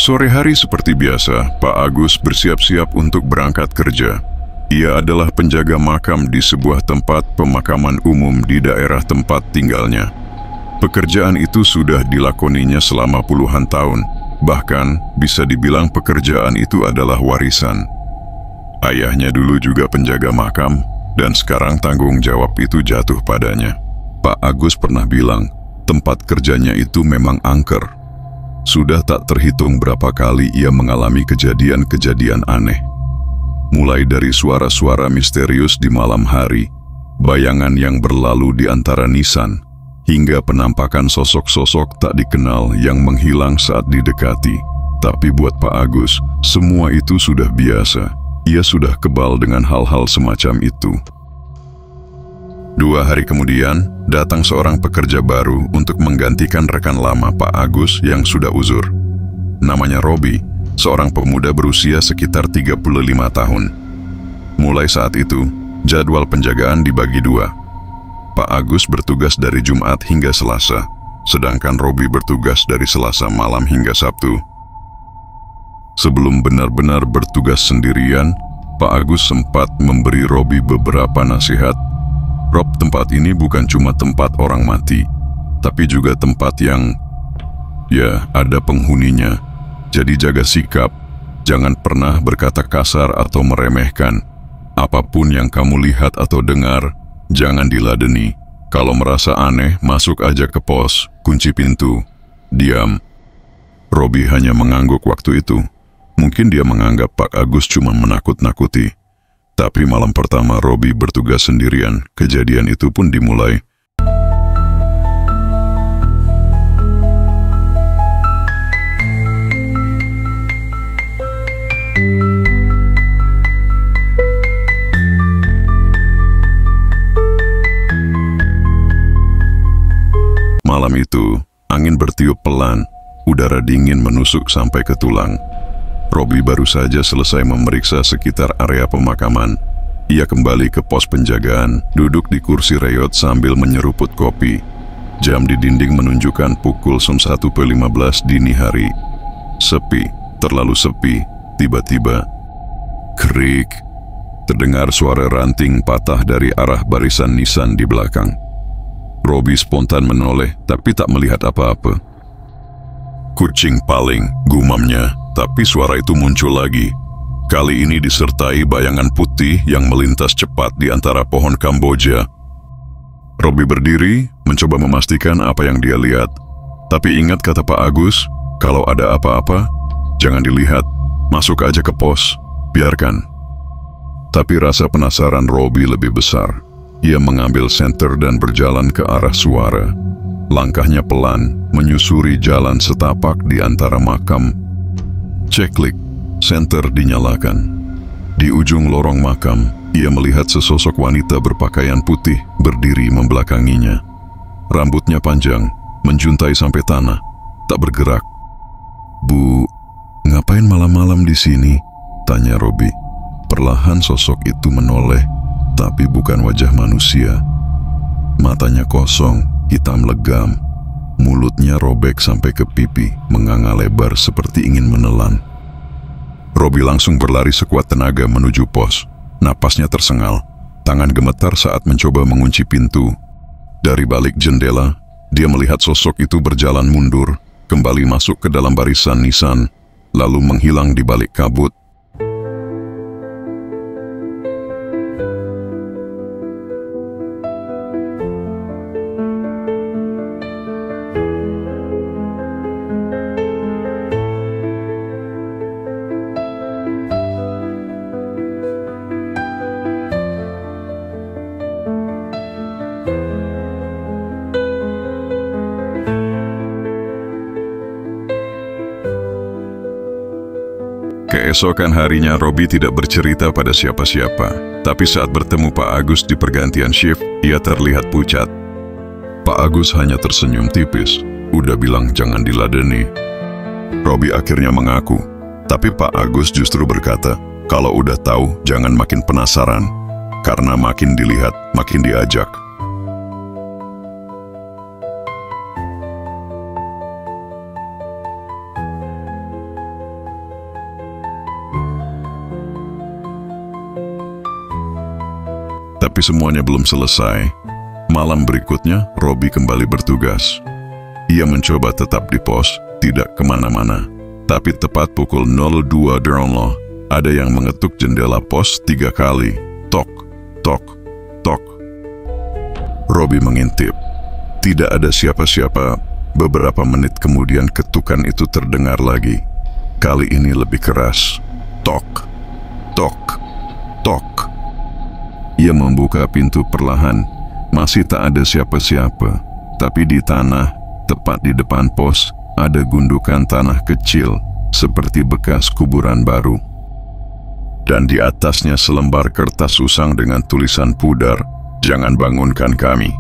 Sore hari seperti biasa, Pak Agus bersiap-siap untuk berangkat kerja. Ia adalah penjaga makam di sebuah tempat pemakaman umum di daerah tempat tinggalnya. Pekerjaan itu sudah dilakoninya selama puluhan tahun. Bahkan bisa dibilang pekerjaan itu adalah warisan. Ayahnya dulu juga penjaga makam, dan sekarang tanggung jawab itu jatuh padanya. Pak Agus pernah bilang, tempat kerjanya itu memang angker. Sudah tak terhitung berapa kali ia mengalami kejadian-kejadian aneh. Mulai dari suara-suara misterius di malam hari, bayangan yang berlalu di antara nisan, hingga penampakan sosok-sosok tak dikenal yang menghilang saat didekati. Tapi buat Pak Agus, semua itu sudah biasa. Ia sudah kebal dengan hal-hal semacam itu. 2 hari kemudian, datang seorang pekerja baru untuk menggantikan rekan lama Pak Agus yang sudah uzur. Namanya Robi, seorang pemuda berusia sekitar 35 tahun. Mulai saat itu, jadwal penjagaan dibagi 2. Pak Agus bertugas dari Jumat hingga Selasa, sedangkan Robi bertugas dari Selasa malam hingga Sabtu. Sebelum benar-benar bertugas sendirian, Pak Agus sempat memberi Robi beberapa nasihat. Rob, tempat ini bukan cuma tempat orang mati, tapi juga tempat yang, ya, ada penghuninya. Jadi jaga sikap, jangan pernah berkata kasar atau meremehkan. Apapun yang kamu lihat atau dengar, jangan diladeni. Kalau merasa aneh, masuk aja ke pos, kunci pintu, diam. Robi hanya mengangguk waktu itu. Mungkin dia menganggap Pak Agus cuma menakut-nakuti. Tapi malam pertama Robi bertugas sendirian, kejadian itu pun dimulai. Malam itu, angin bertiup pelan, udara dingin menusuk sampai ke tulang. Robi baru saja selesai memeriksa sekitar area pemakaman. Ia kembali ke pos penjagaan, duduk di kursi reyot sambil menyeruput kopi. Jam di dinding menunjukkan pukul 1:15 dini hari. Sepi, terlalu sepi. Tiba-tiba, krik, terdengar suara ranting patah dari arah barisan nisan di belakang. Robi spontan menoleh, tapi tak melihat apa-apa. Kucing paling, gumamnya. Tapi suara itu muncul lagi. Kali ini disertai bayangan putih yang melintas cepat di antara pohon Kamboja. Robi berdiri, mencoba memastikan apa yang dia lihat. Tapi ingat kata Pak Agus, kalau ada apa-apa, jangan dilihat. Masuk aja ke pos, biarkan. Tapi rasa penasaran Robi lebih besar. Ia mengambil senter dan berjalan ke arah suara. Langkahnya pelan, menyusuri jalan setapak di antara makam. Ceklik, senter dinyalakan. Di ujung lorong makam, ia melihat sesosok wanita berpakaian putih berdiri membelakanginya. Rambutnya panjang, menjuntai sampai tanah, tak bergerak. "Bu, ngapain malam-malam di sini?" tanya Robi. Perlahan sosok itu menoleh, tapi bukan wajah manusia. Matanya kosong, hitam legam. Mulutnya robek sampai ke pipi, menganga lebar seperti ingin menelan. Robi langsung berlari sekuat tenaga menuju pos. Napasnya tersengal, tangan gemetar saat mencoba mengunci pintu. Dari balik jendela, dia melihat sosok itu berjalan mundur, kembali masuk ke dalam barisan nisan, lalu menghilang di balik kabut. Keesokan harinya Robi tidak bercerita pada siapa-siapa, tapi saat bertemu Pak Agus di pergantian shift, ia terlihat pucat. Pak Agus hanya tersenyum tipis, udah bilang jangan diladeni. Robi akhirnya mengaku, tapi Pak Agus justru berkata, kalau udah tahu jangan makin penasaran, karena makin dilihat makin diajak. Tapi semuanya belum selesai. Malam berikutnya, Robi kembali bertugas. Ia mencoba tetap di pos, tidak kemana-mana. Tapi tepat pukul 02.00, ada yang mengetuk jendela pos 3 kali. Tok, tok, tok. Robi mengintip. Tidak ada siapa-siapa. Beberapa menit kemudian ketukan itu terdengar lagi. Kali ini lebih keras. Tok, tok, tok. Ia membuka pintu perlahan. Masih tak ada siapa-siapa. Tapi di tanah, tepat di depan pos, ada gundukan tanah kecil, seperti bekas kuburan baru. Dan di atasnya selembar kertas usang dengan tulisan pudar, "Jangan bangunkan kami."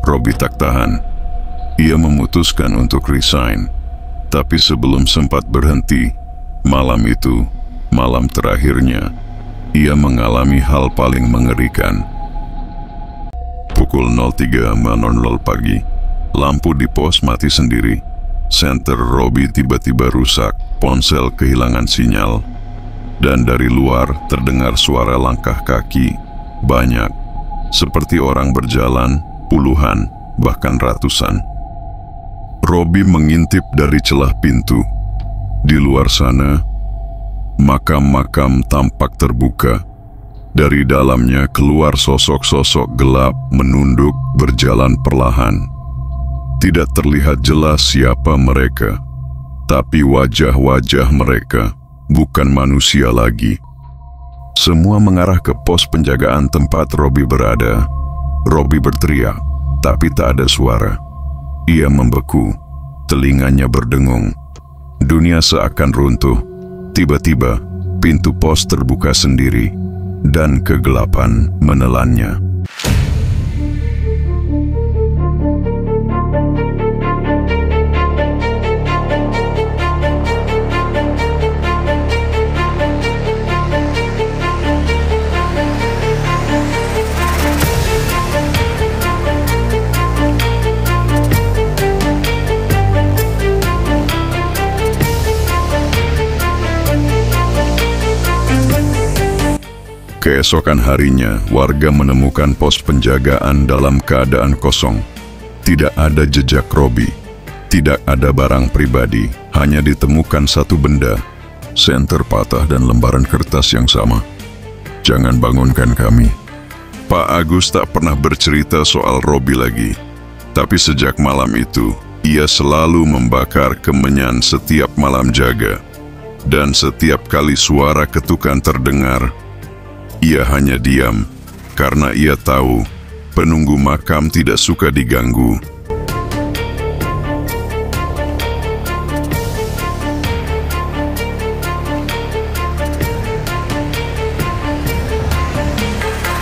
Robi tak tahan. Ia memutuskan untuk resign. Tapi sebelum sempat berhenti, malam itu, malam terakhirnya, ia mengalami hal paling mengerikan. Pukul 03.00 pagi, lampu di pos mati sendiri. Senter Robi tiba-tiba rusak, ponsel kehilangan sinyal. Dan dari luar terdengar suara langkah kaki, banyak. Seperti orang berjalan, puluhan, bahkan ratusan. Robi mengintip dari celah pintu. Di luar sana, makam-makam tampak terbuka. Dari dalamnya keluar sosok-sosok gelap menunduk berjalan perlahan. Tidak terlihat jelas siapa mereka, tapi wajah-wajah mereka bukan manusia lagi. Semua mengarah ke pos penjagaan tempat Robi berada. Robi berteriak, tapi tak ada suara. Ia membeku, telinganya berdengung. Dunia seakan runtuh. Tiba-tiba, pintu pos terbuka sendiri, dan kegelapan menelannya. Keesokan harinya, warga menemukan pos penjagaan dalam keadaan kosong. Tidak ada jejak Robi, tidak ada barang pribadi, hanya ditemukan satu benda, senter patah dan lembaran kertas yang sama. "Jangan bangunkan kami." Pak Agus tak pernah bercerita soal Robi lagi. Tapi sejak malam itu, ia selalu membakar kemenyan setiap malam jaga. Dan setiap kali suara ketukan terdengar, ia hanya diam, karena ia tahu penunggu makam tidak suka diganggu.